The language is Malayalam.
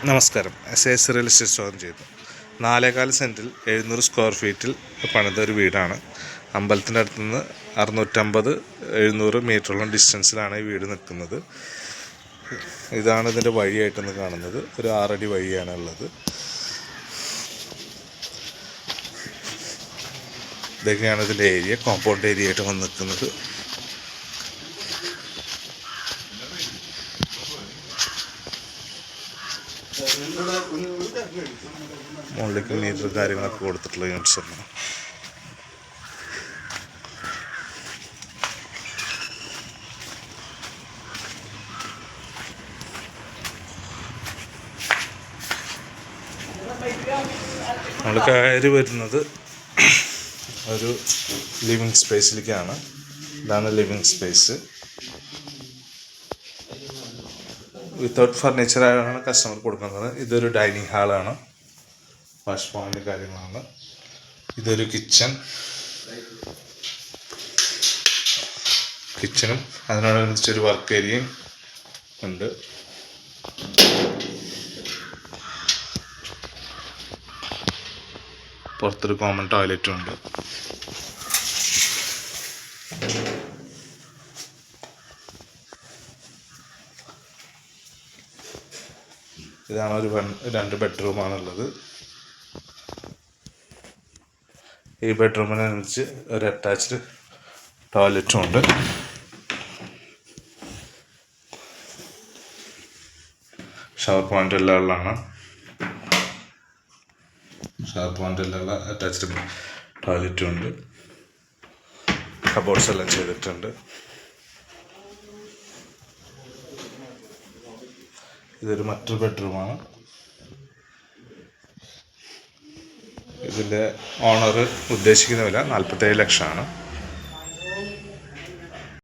നമസ്കാരം. എസ് റിയൽ എസ്റ്റേറ്റ് സ്വാഗതം ചെയ്യുന്നു. 4.4 സെൻറ്റിൽ 700 സ്ക്വയർ ഫീറ്റിൽ പണിത ഒരു വീടാണ്. അമ്പലത്തിൻ്റെ അടുത്തുനിന്ന് 650-700 മീറ്ററോളം ഡിസ്റ്റൻസിലാണ് ഈ വീട് നിൽക്കുന്നത്. ഇതാണ് ഇതിൻ്റെ വഴിയായിട്ടൊന്ന് കാണുന്നത്. ഒരു 6 അടി വഴിയാണ് ഉള്ളത്. ഇതൊക്കെയാണ് ഇതിൻ്റെ ഏരിയ, കോമ്പൗണ്ട് ഏരിയ ആയിട്ട് വന്ന് നിൽക്കുന്നത്. മുകളിലേക്ക് മീറ്റർ കാര്യങ്ങളൊക്കെ കൊടുത്തിട്ടുള്ള യൂണിറ്റ്സ് ആണ്. നമ്മൾ കയറി വരുന്നത് ഒരു ലിവിങ് സ്പേസിലേക്കാണ്. ഇതാണ് ലിവിങ് സ്പേസ്. വിത്തൗട്ട് ഫർണിച്ചറാണ് കസ്റ്റമർ കൊടുക്കുന്നത്. ഇതൊരു ഡൈനിങ് ഹാളാണ്, വാഷ് പോയിൻ്റ് കാര്യങ്ങളാണ്. ഇതൊരു കിച്ചണും അതിനോടനുസരിച്ചൊരു വർക്ക് ഏരിയയും ഉണ്ട്. പുറത്തൊരു കോമൺ ടോയ്ലറ്റും ഉണ്ട്. ഇതാണ് ഒരു 2 ബെഡ്റൂമാണുള്ളത്. ഈ ബെഡ്റൂമിനനുസരിച്ച് ഒരു അറ്റാച്ച്ഡ് ടോയ്ലറ്റും ഉണ്ട്. ഷവർ പോയിൻ്റ് എല്ലാം ഉള്ളതാണ്. ഷവർ പോയിൻ്റ് എല്ലാം ഉള്ള അറ്റാച്ച്ഡ് ടോയ്ലറ്റും ഉണ്ട്. കബോർഡ്സ് എല്ലാം ചെയ്തിട്ടുണ്ട്. ഇതൊരു മറ്റൊരു ബെഡ്റൂമാണ്. ഇതിൻ്റെ ഓണർ ഉദ്ദേശിക്കുന്ന വില 47 ലക്ഷമാണ്.